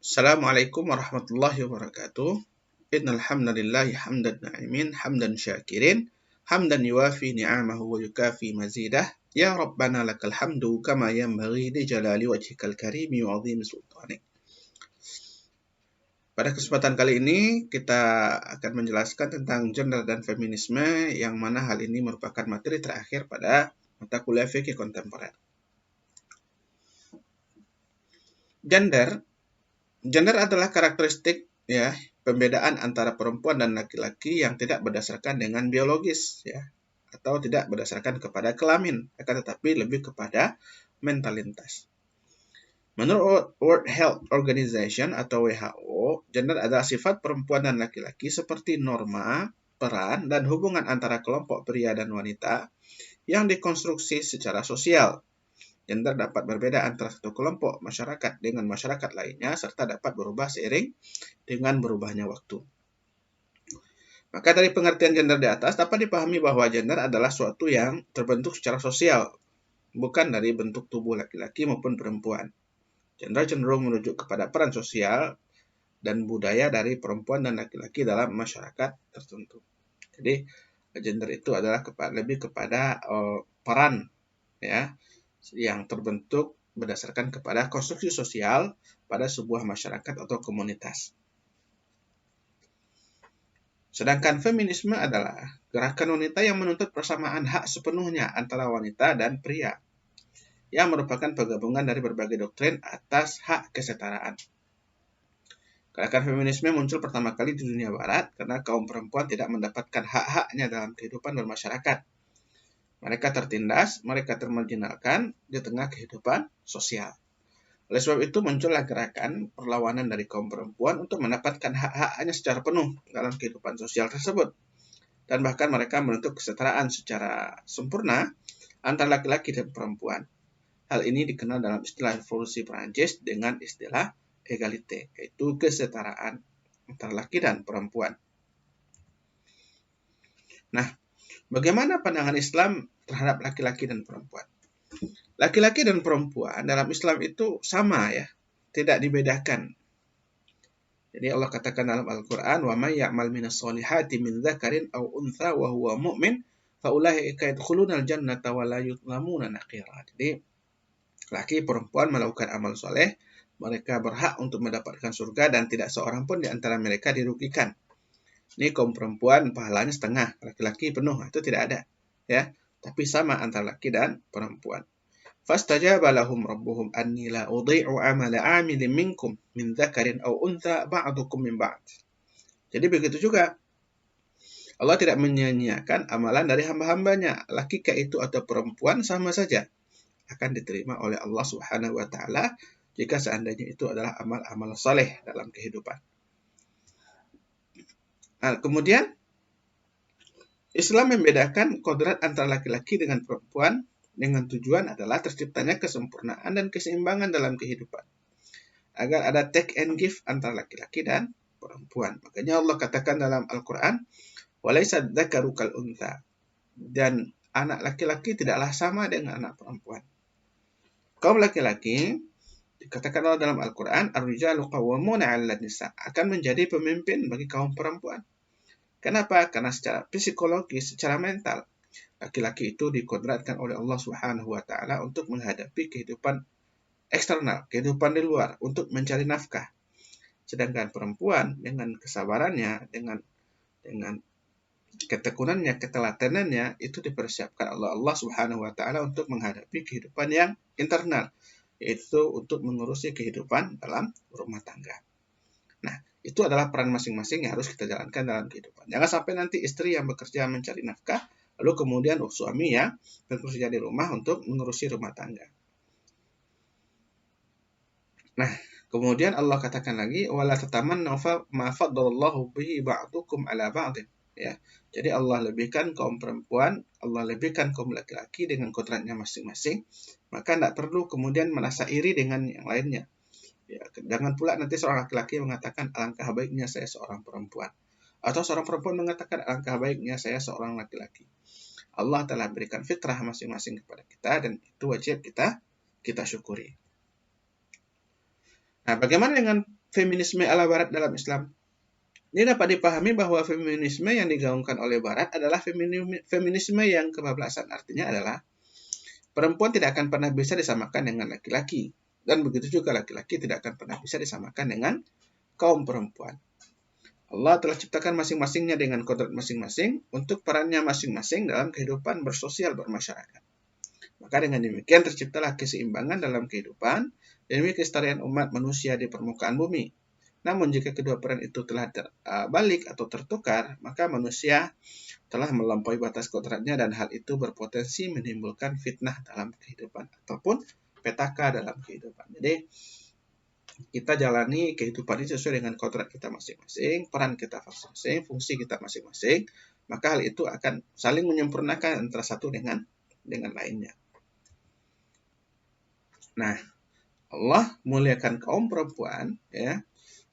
Assalamualaikum warahmatullahi wabarakatuh. Innal hamdalillahi hamdan na'imin hamdan syakirin hamdan yuwafi ni'amahu wa yukafi mazidah. Ya Rabbana lakal hamdu kama yanbaghi li jalali wajhikal karimi wa 'azimi sultanik. Pada kesempatan kali ini kita akan menjelaskan tentang gender dan feminisme, yang mana hal ini merupakan materi terakhir pada mata kuliah fikih kontemporer. Gender adalah karakteristik pembedaan antara perempuan dan laki-laki yang tidak berdasarkan dengan biologis atau tidak berdasarkan kepada kelamin, akan tetapi lebih kepada mentalitas. Menurut World Health Organization atau WHO, gender adalah sifat perempuan dan laki-laki seperti norma, peran, dan hubungan antara kelompok pria dan wanita yang dikonstruksi secara sosial. Gender dapat berbeda antara satu kelompok masyarakat dengan masyarakat lainnya, serta dapat berubah seiring dengan berubahnya waktu. Maka dari pengertian gender di atas dapat dipahami bahwa gender adalah suatu yang terbentuk secara sosial, bukan dari bentuk tubuh laki-laki maupun perempuan. Gender cenderung merujuk kepada peran sosial dan budaya dari perempuan dan laki-laki dalam masyarakat tertentu. Jadi gender itu adalah lebih kepada peran yang terbentuk berdasarkan kepada konstruksi sosial pada sebuah masyarakat atau komunitas. Sedangkan feminisme adalah gerakan wanita yang menuntut persamaan hak sepenuhnya antara wanita dan pria, yang merupakan penggabungan dari berbagai doktrin atas hak kesetaraan. Gerakan feminisme muncul pertama kali di dunia barat karena kaum perempuan tidak mendapatkan hak-haknya dalam kehidupan bermasyarakat. Mereka tertindas, mereka termarginalkan di tengah kehidupan sosial. Oleh sebab itu muncullah gerakan perlawanan dari kaum perempuan untuk mendapatkan hak-haknya secara penuh dalam kehidupan sosial tersebut. Dan bahkan mereka menuntut kesetaraan secara sempurna antara laki-laki dan perempuan. Hal ini dikenal dalam istilah evolusi Perancis dengan istilah egalite, yaitu kesetaraan antara laki dan perempuan. Nah, bagaimana pandangan Islam terhadap laki-laki dan perempuan? Laki-laki dan perempuan dalam Islam itu sama tidak dibedakan. Jadi Allah katakan dalam Al-Quran, وَمَنْ يَعْمَلْ مِنَ الصَّالِحَاتِ مِنْ ذَكَرٍ أَوْ أُنْثَى وَهُوَ مُؤْمِنٌ فَأُولَٰئِكَ يَدْخُلُونَ الْجَنَّةَ وَلَا يُظْلَمُونَ نَقِيرًا. Jadi laki perempuan melakukan amal soleh, mereka berhak untuk mendapatkan surga dan tidak seorang pun di antara mereka dirugikan. Ini kaum perempuan pahalanya setengah, laki-laki penuh, itu tidak ada tapi sama antara laki dan perempuan. Fastajaba lahum rabbuhum anni la udhi'u amala 'amilin minkum min dzakarin aw untha ba'dukum min ba'd. Jadi begitu juga Allah tidak menyia-nyiakan amalan dari hamba-hambanya, laki itu atau perempuan sama saja akan diterima oleh Allah Subhanahu wa taala jika seandainya itu adalah amal-amal saleh dalam kehidupan. Nah, kemudian Islam membedakan kodrat antara laki-laki dengan perempuan dengan tujuan adalah terciptanya kesempurnaan dan keseimbangan dalam kehidupan, agar ada take and give antara laki-laki dan perempuan. Makanya Allah katakan dalam Al-Quran, وَلَيْسَ الذَّكَرُ كَالْأُنْثَى, dan anak laki-laki tidaklah sama dengan anak perempuan. Kaum laki-laki dikatakan Allah dalam Al-Quran, الرِّجَالُ قَوَّمُونَ عَلَى النِّسَاءِ, akan menjadi pemimpin bagi kaum perempuan. Kenapa? Karena secara psikologis, secara mental, laki-laki itu dikodratkan oleh Allah Subhanahu wa taala untuk menghadapi kehidupan eksternal, kehidupan di luar, untuk mencari nafkah. Sedangkan perempuan dengan kesabarannya, dengan ketekunannya, ketelatenannya, itu dipersiapkan oleh Allah Subhanahu wa taala untuk menghadapi kehidupan yang internal, yaitu untuk mengurusi kehidupan dalam rumah tangga. Nah, itu adalah peran masing-masing yang harus kita jalankan dalam kehidupan. Jangan sampai nanti istri yang bekerja mencari nafkah, lalu kemudian suami yang bekerja di rumah untuk mengurusi rumah tangga. Nah, kemudian Allah katakan lagi, wala tatamannu ma faddalallahu bihi ba'dukum ala ba'din. Jadi Allah lebihkan kaum perempuan, Allah lebihkan kaum laki-laki dengan kodratnya masing-masing, maka tidak perlu kemudian merasa iri dengan yang lainnya. Jangan pula nanti seorang laki-laki mengatakan alangkah baiknya saya seorang perempuan, atau seorang perempuan mengatakan alangkah baiknya saya seorang laki-laki. Allah telah berikan fitrah masing-masing kepada kita, dan itu wajib kita syukuri. Nah, bagaimana dengan feminisme ala Barat dalam Islam. Ini dapat dipahami bahwa feminisme yang digaungkan oleh Barat adalah feminisme yang kebablasan. Artinya adalah perempuan tidak akan pernah bisa disamakan dengan laki-laki. Dan begitu juga laki-laki tidak akan pernah bisa disamakan dengan kaum perempuan. Allah telah ciptakan masing-masingnya dengan kodrat masing-masing untuk perannya masing-masing dalam kehidupan bersosial bermasyarakat. Maka dengan demikian terciptalah keseimbangan dalam kehidupan demi kelestarian umat manusia di permukaan bumi. Namun jika kedua peran itu telah terbalik atau tertukar, maka manusia telah melampaui batas kodratnya dan hal itu berpotensi menimbulkan fitnah dalam kehidupan ataupun petaka dalam kehidupan. Jadi kita jalani kehidupan ini sesuai dengan kodrat kita masing-masing, peran kita masing-masing, fungsi kita masing-masing, maka hal itu akan saling menyempurnakan antara satu dengan lainnya. Nah, Allah muliakan kaum perempuan, ya,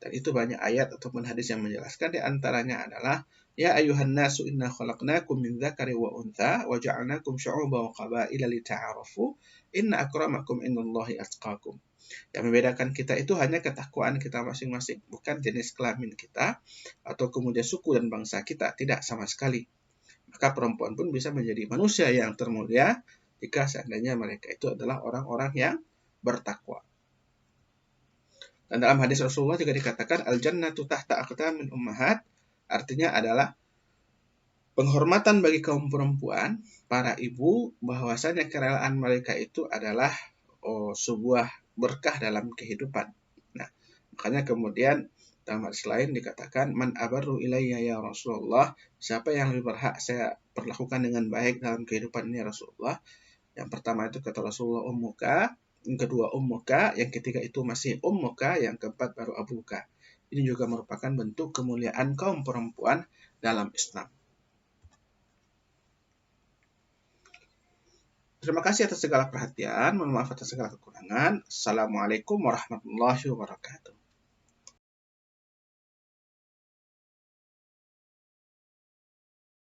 dan itu banyak ayat ataupun hadis yang menjelaskan. Di antaranya adalah ya ayuhan nasu inna khalaqnakum min dzakari wa untha wa ja'alnakum syu'uban wa qabaila lita'arafu inna akramakum indallahi atqakum. Yang membedakan kita itu hanya ketakwaan kita masing-masing, bukan jenis kelamin kita atau kemudian suku dan bangsa kita, tidak sama sekali. Maka perempuan pun bisa menjadi manusia yang termulia jika seandainya mereka itu adalah orang-orang yang bertakwa. Dan dalam hadis Rasulullah juga dikatakan al-jannatu tahta aqdamin ummahat, artinya adalah penghormatan bagi kaum perempuan, para ibu, bahwasanya kerelaan mereka itu adalah sebuah berkah dalam kehidupan. Nah, makanya kemudian dalam hadis lain dikatakan man abaru ilayya ya Rasulullah, siapa yang lebih berhak saya perlakukan dengan baik dalam kehidupan ini Rasulullah. Yang pertama itu kata Rasulullah ummuka, yang kedua ummuka, yang ketiga itu masih ummuka, yang keempat baru abuka. Ini juga merupakan bentuk kemuliaan kaum perempuan dalam Islam. Terima kasih atas segala perhatian, mohon maaf atas segala kekurangan. Assalamualaikum warahmatullahi wabarakatuh.